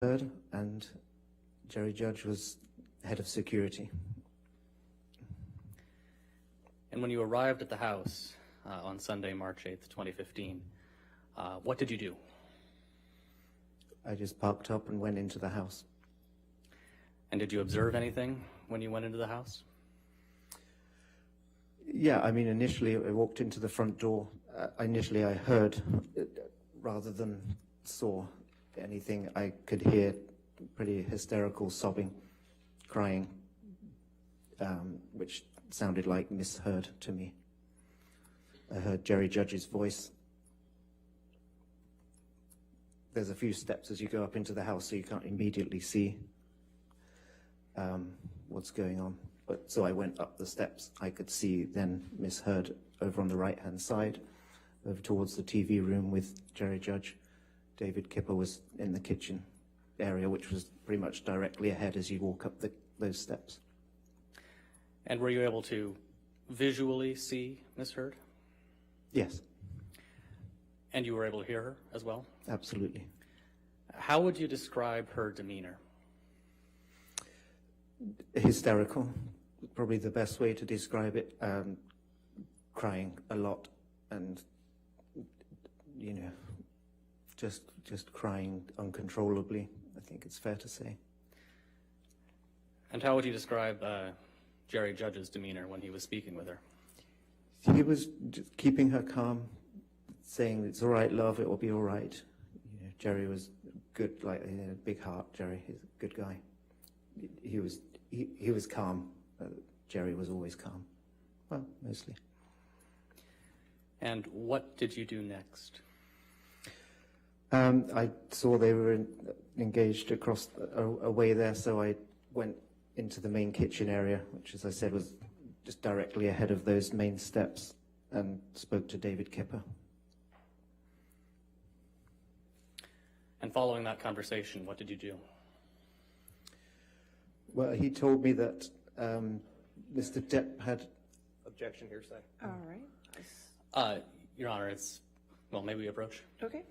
and Jerry Judge was head of security. And when you arrived at the house on Sunday, March 8th, 2015, what did you do? I just parked up and went into the house. And did you observe anything when you went into the house? Yeah, I mean, initially I walked into the front door. Initially I heard, rather than saw anything, I could hear pretty hysterical sobbing, crying, which sounded like misheard to me. I heard Jerry Judge's voice. There's a few steps as you go up into the house, so you can't immediately see what's going on. But so I went up the steps. I could see, then misheard over on the right-hand side, over towards the TV room with Jerry Judge. David Kipper was in the kitchen area, which was pretty much directly ahead as you walk up those steps. And were you able to visually see Miss Heard? Yes. And you were able to hear her as well? Absolutely. How would you describe her demeanor? Hysterical, probably the best way to describe it. Crying a lot, and you know, just crying uncontrollably. I think it's fair to say. And how would you describe Jerry Judge's demeanor when he was speaking with her? He was just keeping her calm, saying, "It's all right, love. It will be all right." You know, Jerry was good, like he had a big heart. Jerry, he's a good guy. He was calm. Jerry was always calm. Well, mostly. And what did you do next? I saw they were engaged across away there, so I went into the main kitchen area, which, as I said, was just directly ahead of those main steps, and spoke to David Kipper. And following that conversation, what did you do? Well, he told me that Mr. Depp had... Objection, hearsay. All right. Your Honor, well, may we approach? Okay.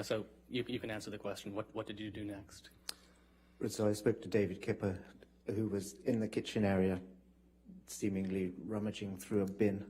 So you can answer the question. What did you do next? So I spoke to David Kipper, who was in the kitchen area, seemingly rummaging through a bin.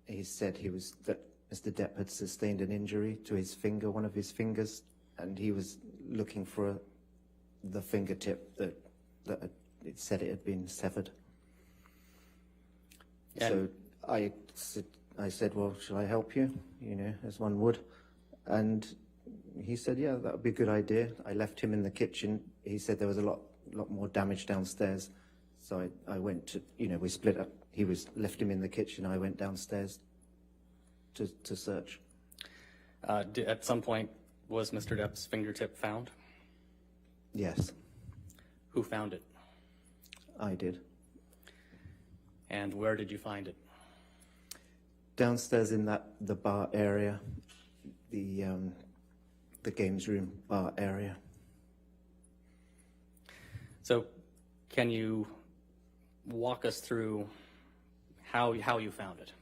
He said that Mr. Depp had sustained an injury to his finger, one of his fingers, and he was looking for the fingertip that it said it had been severed. So I said, well, shall I help you? You know, as one would. And he said, yeah, that would be a good idea. I left him in the kitchen. He said there was a lot more damage downstairs. So I went to, we split up. He left him in the kitchen. I went downstairs to search. At some point, was Mr. Depp's fingertip found? Yes. Who found it? I did. And where did you find it? Downstairs in the bar area, the games room bar area. So can you walk us through how you found it?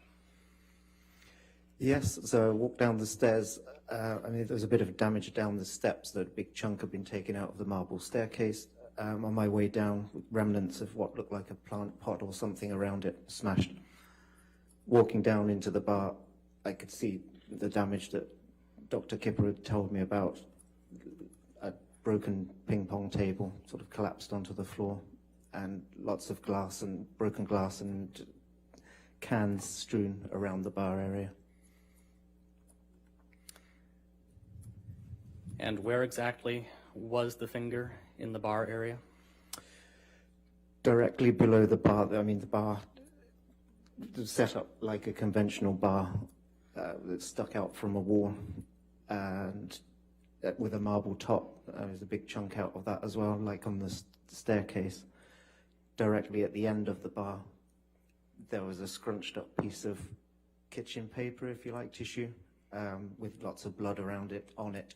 Yes, so I walked down the stairs. There was a bit of damage down the steps. That a big chunk had been taken out of the marble staircase. On my way down, remnants of what looked like a plant pot or something around it smashed. walking down into the bar, I could see the damage that Dr. Kipper had told me about. A broken ping pong table sort of collapsed onto the floor, and lots of glass and broken glass and cans strewn around the bar area. And where exactly was the finger in the bar area? Directly below the bar. I mean, the bar was set up like a conventional bar that stuck out from a wall, and with a marble top. There's a big chunk out of that as well, like on the staircase. Directly at the end of the bar, there was a scrunched up piece of kitchen paper, if you like, tissue, with lots of blood around it, on it.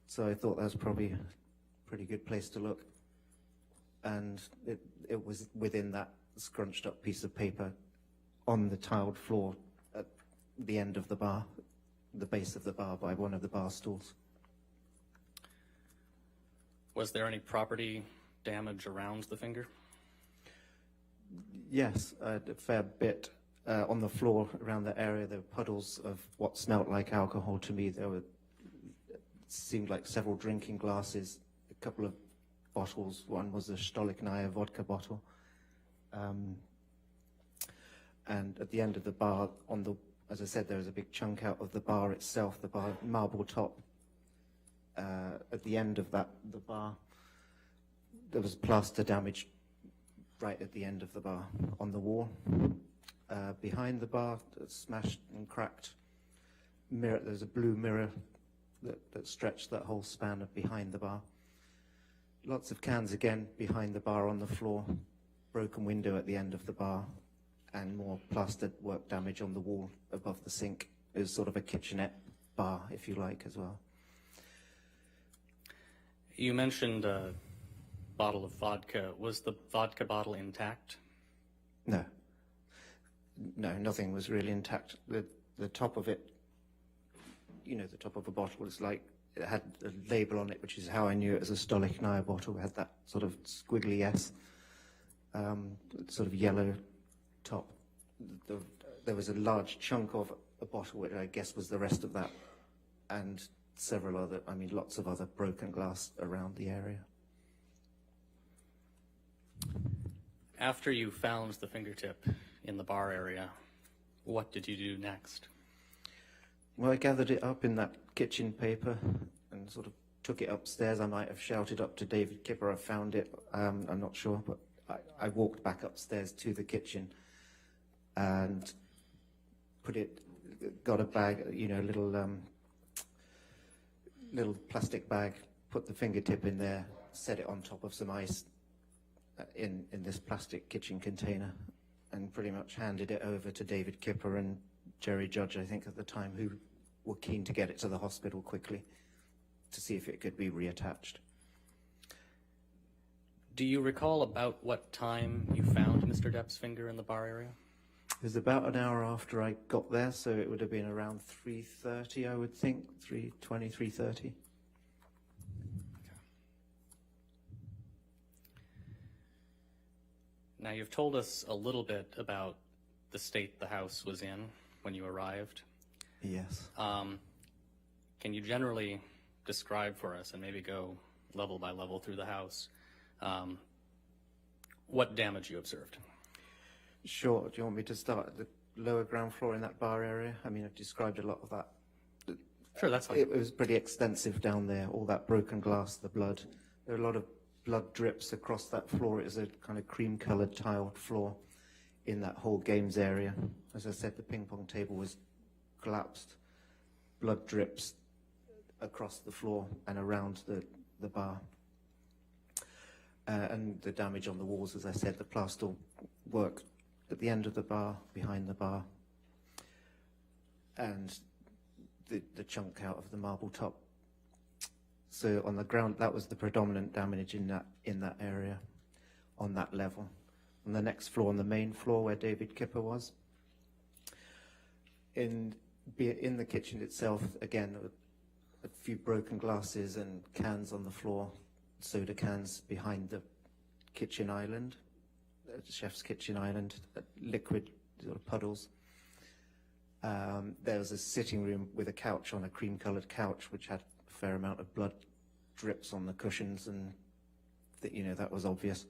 So I thought that was probably a pretty good place to look. And it was within that scrunched up piece of paper on the tiled floor at the end of the bar, the base of the bar, by one of the bar stools. Was there any property damage around the finger? Yes, a fair bit. On the floor around that area, there were puddles of what smelt like alcohol to me. There were, it seemed like several drinking glasses, a couple of bottles. One was a Stolichnaya vodka bottle. And at the end of the bar, as I said, there was a big chunk out of the bar itself, the bar marble top. At the end of the bar, there was plaster damage right at the end of the bar on the wall. Behind the bar, smashed and cracked mirror. There's a blue mirror that stretched that whole span of behind the bar. Lots of cans again behind the bar on the floor. Broken window at the end of the bar, and more plastered work damage on the wall above the sink. It was sort of a kitchenette bar, if you like, as well. You mentioned a bottle of vodka. Was the vodka bottle intact? No. No, nothing was really intact. The top of it, you know, the top of a bottle is like, it had a label on it, which is how I knew it was a Stolichnaya bottle. It had that sort of squiggly S, sort of yellow top. There was a large chunk of a bottle, which I guess was the rest of that, and several other, lots of other broken glass around the area. After you found the fingertip in the bar area, what did you do next? Well, I gathered it up in that kitchen paper and sort of took it upstairs. I might have shouted up to David Kipper, I found it. I'm not sure, but I walked back upstairs to the kitchen and got a bag, little plastic bag, put the fingertip in there, set it on top of some ice in this plastic kitchen container, and pretty much handed it over to David Kipper and Jerry Judge, I think, at the time, who were keen to get it to the hospital quickly to see if it could be reattached. Do you recall about what time you found Mr. Depp's finger in the bar area? It was about an hour after I got there, so it would have been around 3:30, I would think, 3:20, 3:30. Now, you've told us a little bit about the state the house was in when you arrived. Yes. Can you generally describe for us, and maybe go level by level through the house, what damage you observed? Sure. Do you want me to start at the lower ground floor in that bar area? I've described a lot of that. Sure, that's fine. It was pretty extensive down there, all that broken glass, the blood. There were a lot of blood drips across that floor. It was a kind of cream-coloured tiled floor in that whole games area. As I said, the ping pong table was collapsed. Blood drips across the floor and around the bar. And the damage on the walls, as I said, the plaster work at the end of the bar, behind the bar, and the chunk out of the marble top. So on the ground, that was the predominant damage in that area, on that level. On the next floor, on the main floor where David Kipper was, in the kitchen itself, again, a few broken glasses and cans on the floor, soda cans behind the kitchen island, the chef's kitchen island, liquid sort of puddles. There was a sitting room with a couch on a cream-coloured couch, which had a fair amount of blood drips on the cushions, and that was obvious.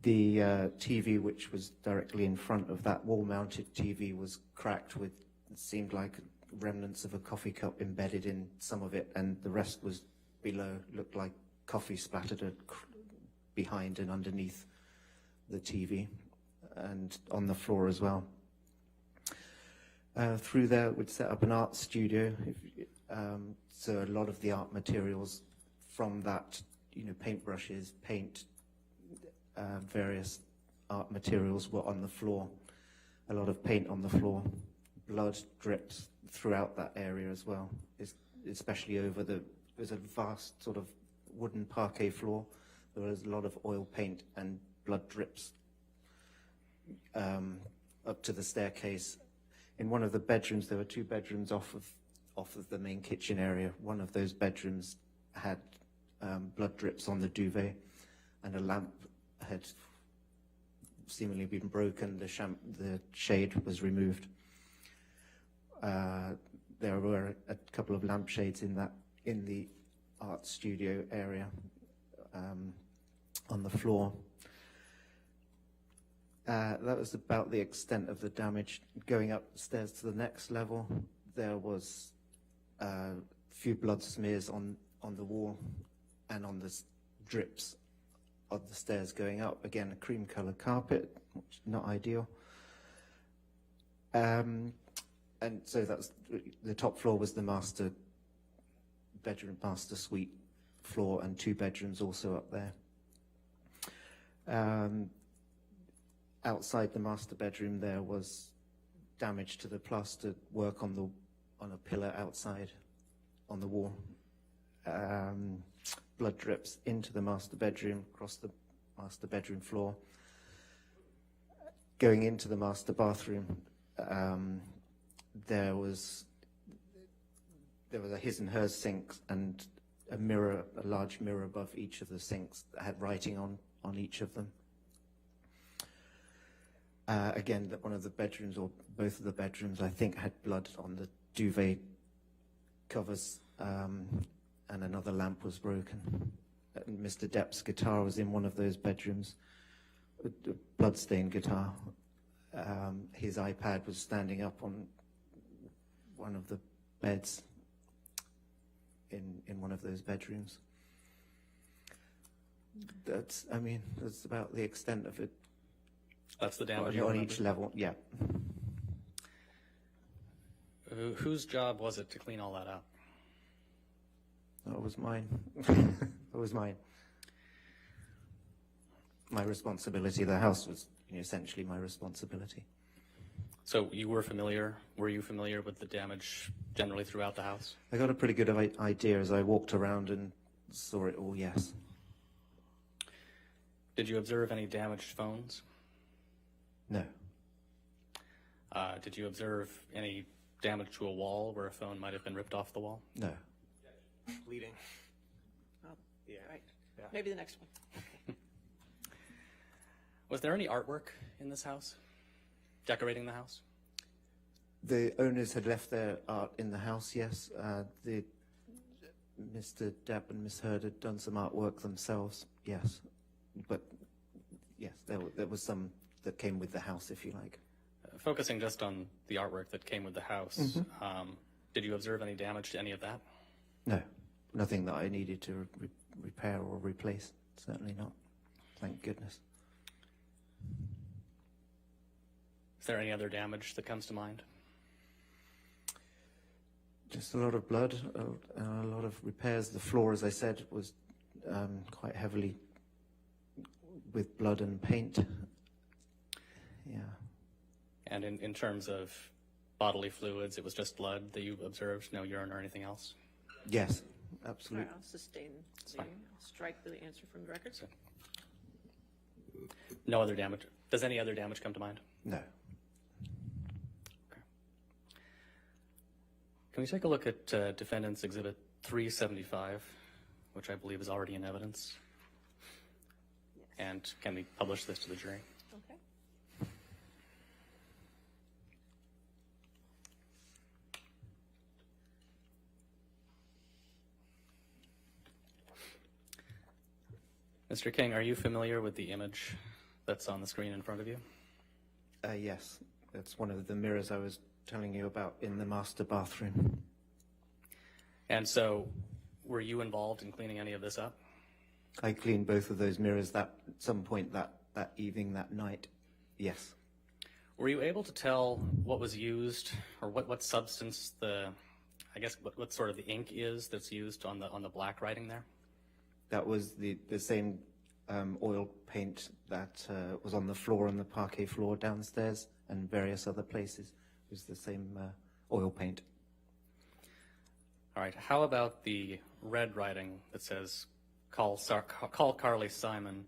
The TV, which was directly in front of that wall-mounted TV, was cracked with, it seemed like remnants of a coffee cup embedded in some of it, and the rest was below, looked like coffee splattered behind and underneath the TV, and on the floor as well. Through there, we'd set up an art studio, so a lot of the art materials from that, paintbrushes, paint, various art materials were on the floor. A lot of paint on the floor, blood drips throughout that area as well, especially over there's a vast sort of wooden parquet floor. There was a lot of oil paint and blood drips up to the staircase. In one of the bedrooms, there were two bedrooms off of the main kitchen area. One of those bedrooms had blood drips on the duvet, and a lamp had seemingly been broken. The shade was removed. There were a couple of lampshades in the art studio area on the floor. That was about the extent of the damage. Going upstairs to the next level, there was a few blood smears on the wall and on the drips of the stairs going up. Again, a cream-colored carpet, which is not ideal. And so that's the top floor was the master bedroom, master suite floor, and two bedrooms also up there. Outside the master bedroom, there was damage to the plaster work on a pillar outside on the wall. Blood drips into the master bedroom, across the master bedroom floor. Going into the master bathroom, there was a his and hers sink and a mirror, a large mirror above each of the sinks that had writing on each of them. Again, one of the bedrooms, or both of the bedrooms, I think, had blood on the duvet covers, and another lamp was broken. Mr. Depp's guitar was in one of those bedrooms, a blood-stained guitar. His iPad was standing up on one of the beds in one of those bedrooms. That's about the extent of it. That's the damage on each level, yeah. Whose job was it to clean all that up? That was mine. It was mine. My responsibility. The house was essentially my responsibility. So were you familiar with the damage generally throughout the house? I got a pretty good idea as I walked around and saw it all, yes. Did you observe any damaged phones? No. Did you observe any damage to a wall where a phone might have been ripped off the wall? No. Bleeding. Oh, Yeah. right. Yeah. Maybe the next one. Was there any artwork in this house? Decorating the house? The owners had left their art in the house, yes. Mr. Depp and Miss Heard had done some artwork themselves, yes. But, yes, there was some that came with the house, if you like. Focusing just on the artwork that came with the house, did you observe any damage to any of that? No, nothing that I needed to repair or replace, certainly not. Thank goodness. Is there any other damage that comes to mind? Just a lot of blood, a lot of repairs. The floor, as I said, was quite heavily with blood and paint. Yeah. And in terms of bodily fluids, it was just blood that you observed, no urine or anything else? Yes, All absolutely. right, I'll sustain the, fine. I'll strike the answer from the record. So, no other damage. Does any other damage come to mind? No. Okay. Can we take a look at Defendant's Exhibit 375, which I believe is already in evidence? Yes. And can we publish this to the jury? Okay. Mr. King, are you familiar with the image that's on the screen in front of you? Yes, it's one of the mirrors I was telling you about in the master bathroom. And so, were you involved in cleaning any of this up? I cleaned both of those mirrors at some point that evening, that night. Yes. Were you able to tell what was used, or what substance what sort of the ink is that's used on the black writing there? That was the same oil paint that was on the floor, on the parquet floor downstairs and various other places. It was the same oil paint. All right, how about the red writing that says, call Carly Simon,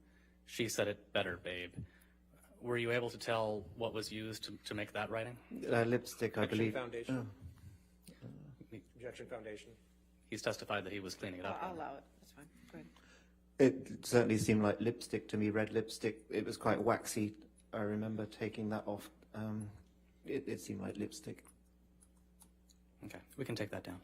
she said it better, babe. Were you able to tell what was used to make that writing? Lipstick, I believe. Foundation. Oh. Objection foundation. He's testified that he was cleaning it up. I'll allow it. That's fine. Go ahead. It certainly seemed like lipstick to me, red lipstick. It was quite waxy. I remember taking that off. It seemed like lipstick. Okay, we can take that down.